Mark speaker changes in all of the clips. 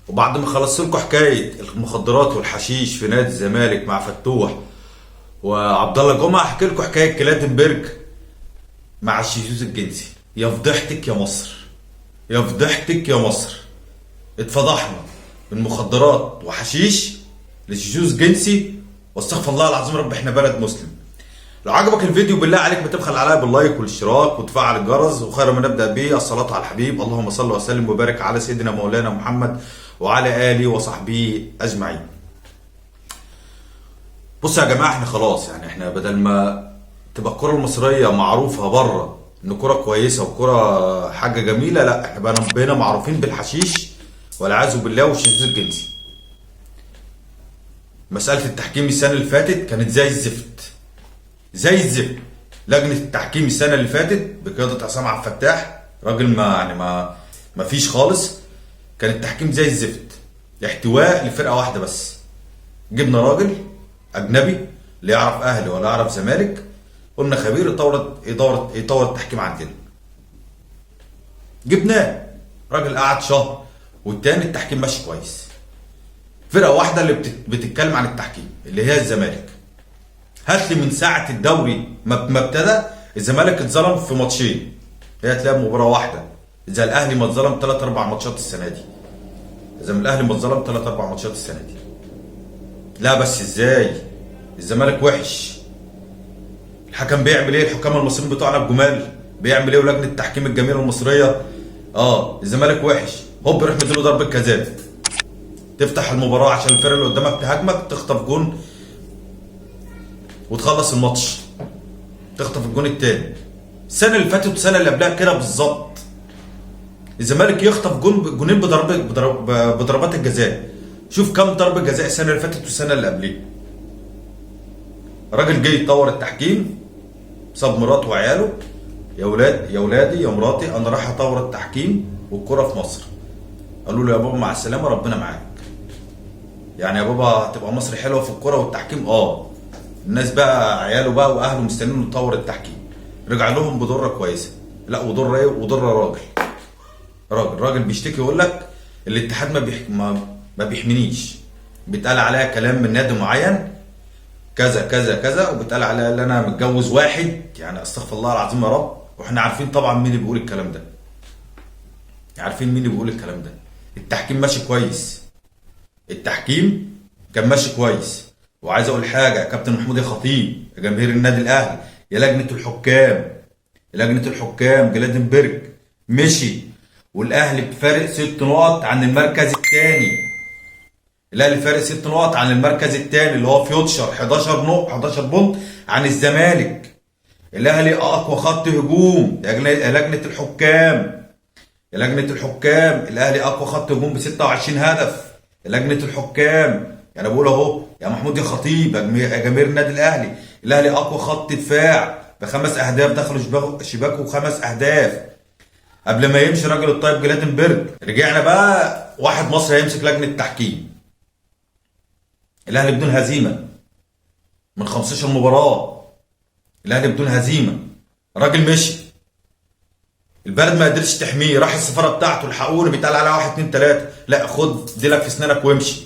Speaker 1: وبعد ما خلصت لكم حكايه المخدرات والحشيش في نادي الزمالك مع فتوح وعبد الله جمعه، احكي لكم حكايه كلاتنبرج مع الشذوذ الجنسي. يا فضحتك يا مصر، يا فضحتك يا مصر. اتفضحنا من مخدرات وحشيش لشذوذ جنسي، واستغفر الله العظيم رب احنا بلد مسلم. لو عجبك الفيديو بالله عليك ما تبخل عليا باللايك والاشتراك وتفعل الجرس، وخير ما نبدا به الصلاه على الحبيب. اللهم صل وسلم وبارك على سيدنا مولانا محمد وعلى اله وصحبه اجمعين. بصوا يا جماعه، احنا خلاص يعني احنا بدل ما تبقى الكره المصريه معروفه بره ان كره كويسه وكره حاجه جميله، لا احنا بقينا معروفين بالحشيش والعياذ بالله والشذوذ الجنسي. مساله التحكيم السنه اللي فاتت كانت زي الزفت، زي الزفت. لجنه التحكيم السنه اللي فاتت بقياده عصام عبد الفتاح، راجل ما فيش خالص. كان التحكيم زي الزفت، احتواء لفرقه واحده بس. جبنا راجل اجنبي لا يعرف اهلي ولا يعرف زمالك، قلنا خبير يطور التحكيم عندنا. جبناه راجل قعد شهر والتاني التحكيم ماشي كويس. فرقه واحده اللي بتتكلم عن التحكيم اللي هي الزمالك. هات لي من ساعه الدوري ما ابتدى الزمالك اتظلم في ماتشين، هي هتلاقي مباراه واحده. اذا الاهلي ما اتظلم 3-4 ماتشات السنه دي، اذا الاهلي ما اتظلم 3-4 ماتشات السنه دي. لا بس ازاي؟ الزمالك وحش. الحكم بيعمل ايه؟ الحكام المصريين بتوعنا الجمال بيعمل ايه؟ ولجنه التحكيم الجميله المصريه الزمالك وحش، هوب يروح مديله ضربه جزاء تفتح المباراه عشان الفرقه اللي قدامك تهاجمك، تخطف جون وتخلص الماتش، تخطف الجون التاني. السنه اللي فاتت والسنه اللي قبلها كده بالظبط، الزمالك يخطف جونين بضربات الجزاء. شوف كم ضربه جزاء السنه اللي فاتت والسنه اللي قبلها. راجل جاي يطور التحكيم، ساب مراته وعياله، يا ولادي يا مراتي انا رايح اطور التحكيم والكره في مصر. قالوا له يا بابا مع السلامه ربنا معاك. يعني يا بابا هتبقى مصر حلوه في الكره والتحكيم. الناس بقى عياله بقى واهله مستنيين يطور التحكيم. رجع لهم بضره كويسه. لا وضره ايه؟ وضره راجل بيشتكي يقول لك الاتحاد ما بيحمينيش، بيتقال عليها كلام من نادي معين كذا كذا كذا، وبيتقال عليها ان انا متجوز واحد. يعني استغفر الله العظيم يا رب. واحنا عارفين طبعا مين اللي بيقول الكلام ده، عارفين مين اللي بيقول الكلام ده. التحكيم ماشي كويس، التحكيم كان ماشي كويس. وعايز اقول حاجه يا كابتن محمود يا خطيب يا جماهير النادي الاهلي يا لجنه الحكام، كلاتنبرج مشي والاهلي بفارق 6 نقط عن المركز الثاني. الاهلي فارق 6 نقط عن المركز الثاني اللي هو فيوتشر 11 بونت عن الزمالك. الاهلي اقوى خط هجوم يا لجنه الحكام، الاهلي اقوى خط هجوم ب 26 هدف. لجنه الحكام يعني بقول اهو يا محمود يا خطيب يا جماهير النادي الاهلي اقوى خط دفاع ب5 اهداف دخلوا شباكه و5 اهداف قبل ما يمشي راجل الطيب كلاتنبرج. رجعنا بقى واحد مصري هيمسك لجنه التحكيم. الاهلي بدون هزيمه من 15 مباراه، الاهلي بدون هزيمه. راجل مشي، البلد ما قدرتش تحميه، راح السفاره بتاعته الحقوني بيتقال عليها 1 2 3. لا خد ديلك في اسنانك وامشي،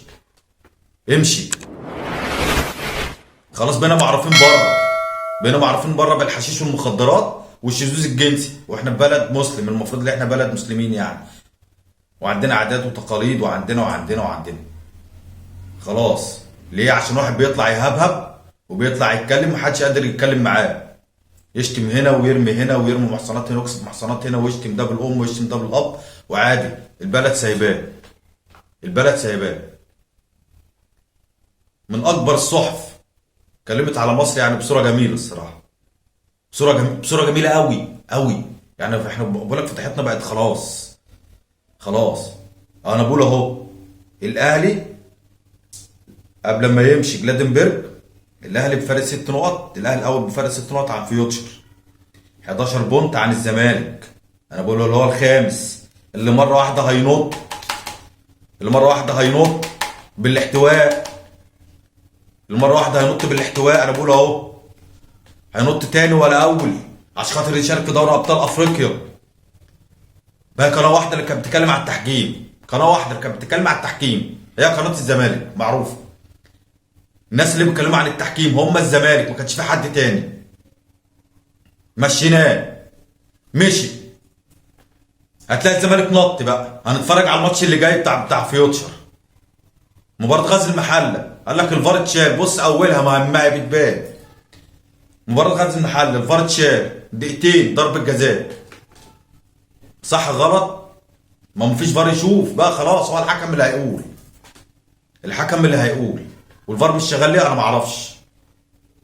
Speaker 1: امشي. خلاص بقينا معروفين بره بالحشيش والمخدرات والشذوذ الجنسي، واحنا بلد مسلم. المفروض ان احنا بلد مسلمين يعني، وعندنا عادات وتقاليد وعندنا. خلاص ليه؟ عشان واحد بيطلع يهبهب وبيطلع يتكلم محدش قادر يتكلم معاه، يشتم هنا ويرمي هنا ويرمي محصنات هنا ويكسب محصنات هنا ويشتم ده بالام ويشتم ده بالاب، وعادي البلد سايباه. من اكبر الصحف اتكلمت على مصر يعني بصوره جميله الصراحه، بصوره جميله قوي. يعني احنا بقول لك فتحتنا بقت خلاص. انا بقول اهو الاهلي قبل ما يمشي كلاتنبرج الاهلي بفارق 6 نقط. الاهلي الاول بفارق 6 نقط عن فيوتشر، 11 بونت عن الزمالك. انا بقول له اللي هو الخامس اللي مره واحده هينط بالاحتواء. انا بقول اهو هينط تاني ولا اول عشان خاطر يشارك في دوري ابطال افريقيا. بقى قناه واحده اللي كانت بتتكلم على التحكيم، قناه واحده اللي كانت بتتكلم عن التحكيم هي قناه الزمالك معروفه. الناس اللي بيتكلموا عن التحكيم هم الزمالك، ما كانش في حد تاني. مشيناه، مشي. هتلاقي الزمالك نط بقى. هنتفرج على الماتش اللي جاي بتاع فيوتشر، مباراه غزل المحله. قال لك الفار اتشال. بص اولها ما بتبان. مباراه غزل المحله الفار اتشال دقيقتين ضربه جزاء. صح غلط؟ ما مفيش فار يشوف بقى خلاص. هو الحكم اللي هيقول. الحكم اللي هيقول. والفار مش شغال ليه؟ انا ما اعرفش.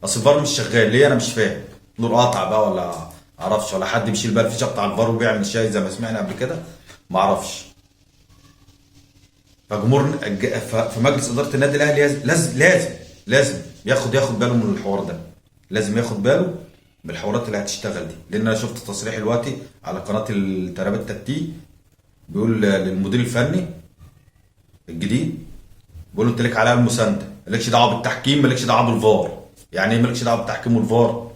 Speaker 1: اصل الفار مش شغال ليه؟ انا مش فاهم. نور قاطع بقى ولا اعرفش، ولا حد بيشيل بقى الفيشه بتاع الفار وبيعمل شاي زي ما سمعنا قبل كده؟ ما اعرفش. فجمهور في مجلس اداره النادي الاهلي لازم ياخد باله من الحوار ده. لازم ياخد باله بالحوارات اللي هتشتغل دي. لان انا شفت تصريح دلوقتي على قناه الترابيتا التي بيقول للمدير الفني الجديد، بيقول له انت ليك عليها المسانده، مالكش دعوه بالتحكيم، مالكش دعوه بالفار. يعني ايه مالكش دعوه بالتحكيم والفار؟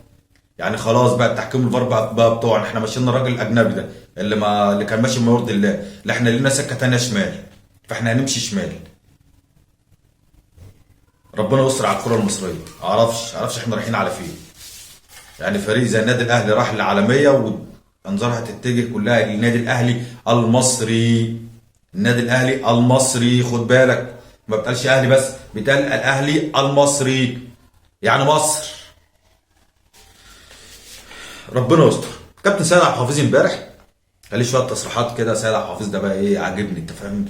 Speaker 1: يعني خلاص بقى التحكيم والفار بقى بتوعنا احنا. ماشيين الراجل الاجنبي ده اللي كان ماشي ما يرضي الله. لا احنا لينا سكه ثانيه شمال، فاحنا هنمشي شمال. ربنا يستر على الكره المصريه. اعرفش احنا رايحين على فين. يعني فريق زي النادي الاهلي راح للعالميه وانظارها تتجه كلها للنادي الاهلي المصري. النادي الاهلي المصري، خد بالك. ما بتقالش اهلي بس، بيتقال الاهلي المصري، يعني مصر. ربنا يستر. كابتن سيد عبد الحفيظ امبارح قال لي شويه تصريحات كده. سيد عبد الحفيظ ده بقى ايه؟ عاجبني. انت فاهم؟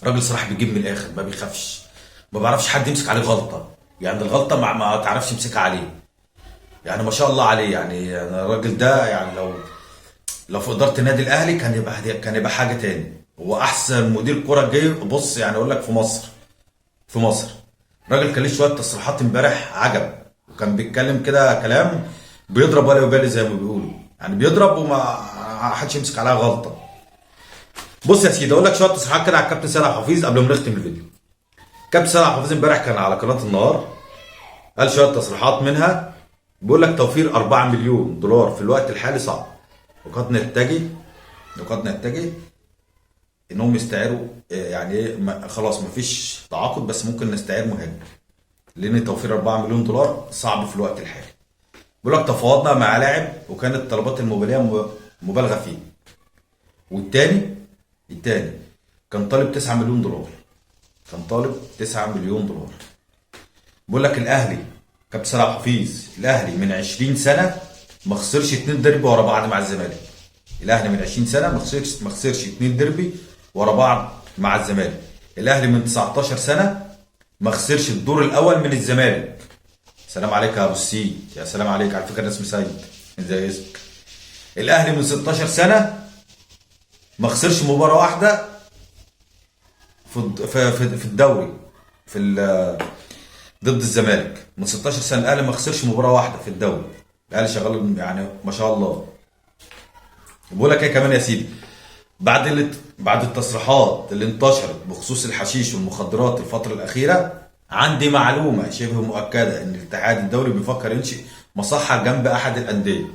Speaker 1: راجل صراحه بيجيب من الاخر، ما بيخافش. ما بيعرفش حد يمسك عليه غلطه. يعني الغلطه ما تعرفش يمسكها عليه. يعني ما شاء الله عليه. يعني الراجل ده يعني لو في اداره النادي الاهلي كان يبقى حاجه تاني. هو احسن مدير كره جه. بص يعني اقول لك في مصر. الراجل كان ليه شويه تصريحات امبارح عجب. وكان بيتكلم كده كلام بيضرب ولا يبالي زي ما بيقولوا. يعني بيضرب وما حدش يمسك عليها غلطه. بص يا سيدي اقول لك شويه تصريحات كده على الكابتن سيد عبد الحفيظ قبل ما نختم الفيديو. كابتن سيد عبد الحفيظ امبارح كان على قناه النهار، قال شويه تصريحات منها بيقول لك توفير 4 مليون دولار في الوقت الحالي صعب، وقد نتجه انهم يستعيروا. يعني ايه؟ خلاص مفيش تعاقد بس ممكن نستعير مهاجم، لان توفير 4 مليون دولار صعب في الوقت الحالي. بيقول لك تفاوضنا مع لاعب وكانت الطلبات الماليه مبالغه فيه. والتاني كان طالب 9 مليون دولار. بيقول لك الاهلي، كابتن سيد عبد الحفيظ، الاهلي من 20 سنه ما خسرش 2 ديربي ورا بعض مع الزمالك. الاهلي من 20 سنه ما خسرش 2 ديربي ورا بعض مع الزمالك. الاهلي من 19 سنه ما خسرش الدور الاول من الزمالك. سلام عليك يا ابو السيد. يا سلام عليك. على فكره انا اسمي سيد زي اسمك. الاهلي من 16 سنه ما خسرش مباراه واحده في الدوري ضد الزمالك. من 16 سنه الاهلي ما خسرش مباراه واحده في الدوري. الاهلي شغال يعني ما شاء الله. بقول لك ايه كمان يا سيدي؟ بعد التصريحات اللي انتشرت بخصوص الحشيش والمخدرات الفتره الاخيره، عندي معلومه شبه مؤكده ان الاتحاد الدولي بيفكر ينشئ مصحه جنب احد الانديه.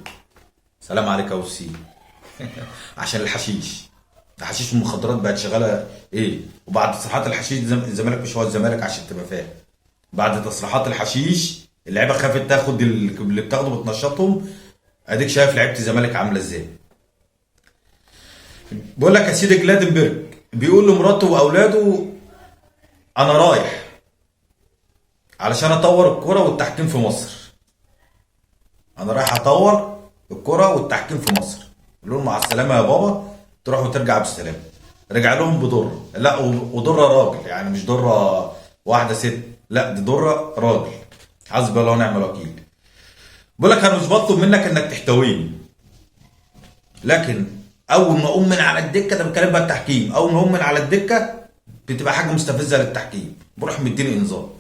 Speaker 1: سلام عليك يا ابو السيد. عشان الحشيش والمخدرات بقت شغاله ايه. وبعد تصريحات الحشيش الزمالك مش هو الزمالك عشان تبقى فاهم. بعد تصريحات الحشيش اللعيبه خافت تاخد اللي بتاخده بتنشطهم. اديك شايف لعيبه الزمالك عامله ازاي. بقول لك يا سيدي جلادنبرج بيقول لمراته واولاده انا رايح علشان اطور الكره والتحكيم في مصر. انا رايح اطور الكره والتحكيم في مصر. قال لهم مع السلامه يا بابا، تروح وترجع بالسلامه. رجع لهم بضره. لا وضره راجل، يعني مش ضره واحده ست، لا دي ضره راجل. حسبي الله ونعم الوكيل. بقول لك انا مش بطلب منك انك تحتويني، لكن اول ما اقوم من على الدكه، ده بتكلم بقى التحكيم، اول ما اقوم من على الدكه بتبقى حاجه مستفزه للتحكيم، بروح مديني انذار.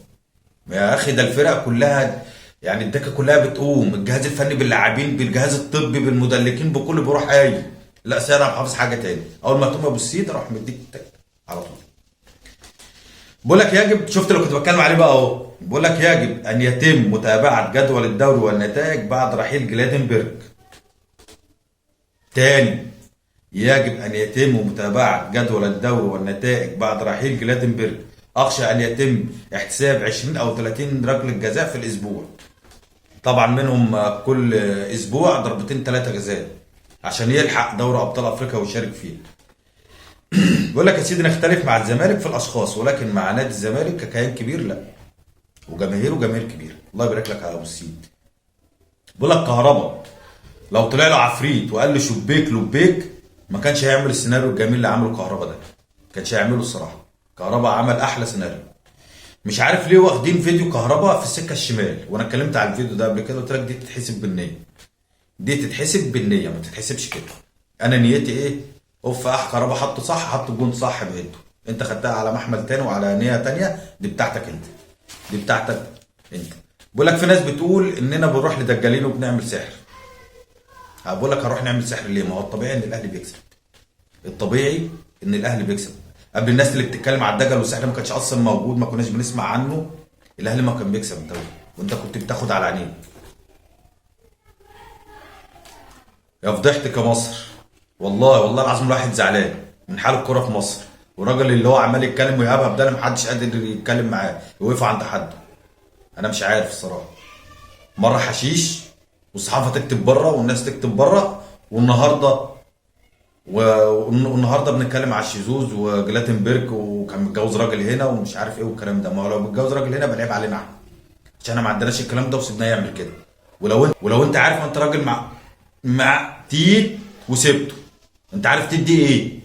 Speaker 1: يا اخي ده الفرق كلها، يعني الدكه كلها بتقوم، الجهاز الفني باللاعبين بالجهاز الطبي بالمدلكين بكله بيروح قايل. لا سيد عبد الحفيظ حاجه تاني، اول ما تقوم ابو السيد اروح مديك على طول. بقول لك يجب، شفت اللي كنت بتكلم عليه بقى اهو. بقول لك يجب ان يتم متابعه جدول الدوري والنتائج بعد رحيل جلادنبرج. تاني يجب ان يتم متابعه جدول الدوري والنتائج بعد رحيل جلاتنبرج. اخشى ان يتم احتساب 20 او 30 ركله جزاء في الاسبوع، طبعا منهم كل اسبوع ضربتين 3 جزاء عشان يلحق دوري ابطال افريقيا ويشارك فيه. بيقول لك يا سيدي نختلف مع الزمالك في الاشخاص، ولكن مع نادي الزمالك ككيان كبير لا، وجماهيره جماهير كبيره. الله يبارك لك يا ابو السيد. بيقول لك كهربا لو طلع له عفريت وقال له شبيك لبيك ما كانش هيعمل السيناريو الجميل اللي عمله كهربا ده، ما كانش هيعمله الصراحه. كهربا عمل احلى سيناريو. مش عارف ليه واخدين فيديو كهربا في السكه الشمال، وانا اتكلمت على الفيديو ده قبل كده قلت لك دي تتحسب بالنيه، دي تتحسب بالنيه ما تتحسبش كده. انا نيتي ايه؟ اوف كهربا حط صح، حط الجون صح بايده. انت خدتها على محمل تاني وعلى نيه تانيه، دي بتاعتك انت، دي بتاعتك انت. بقول لك في ناس بتقول اننا بنروح لدجالين وبنعمل سحر. بقول لك هنروح نعمل سحر ليه؟ ما هو الطبيعي ان الاهلي بيكسب. الطبيعي ان الاهلي بيكسب. قبل الناس اللي بتتكلم على الدجل والسحر ما كانش اصلا موجود، ما كناش بنسمع عنه، الاهلي ما كان بيكسب الدوري وانت كنت بتاخد على عينيك. يا فضحتك يا مصر. والله العظيم الواحد زعلان من حال الكوره في مصر، والراجل اللي هو عمال يتكلم ويهبهب ده محدش قادر يتكلم معاه يوقف عند حد. انا مش عارف الصراحه. مره حشيش والصحافه تكتب بره والناس تكتب بره، والنهارده بنتكلم على الشيزوز وجلاتنبرج وكان متجوز راجل هنا ومش عارف ايه والكلام ده. ما هو لو متجوز راجل هنا بقى عيب علينا احنا، عشان احنا ما عندناش الكلام ده وسيبناه يعمل كده. ولو انت عارف انت راجل مع تيت وسبته، انت عارف تدي ايه.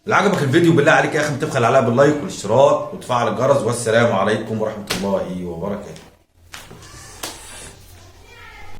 Speaker 1: لو عجبك الفيديو بالله عليك يا اخي ما تبخل عليها باللايك والاشتراك وتفعل الجرس، والسلام عليكم ورحمه الله وبركاته.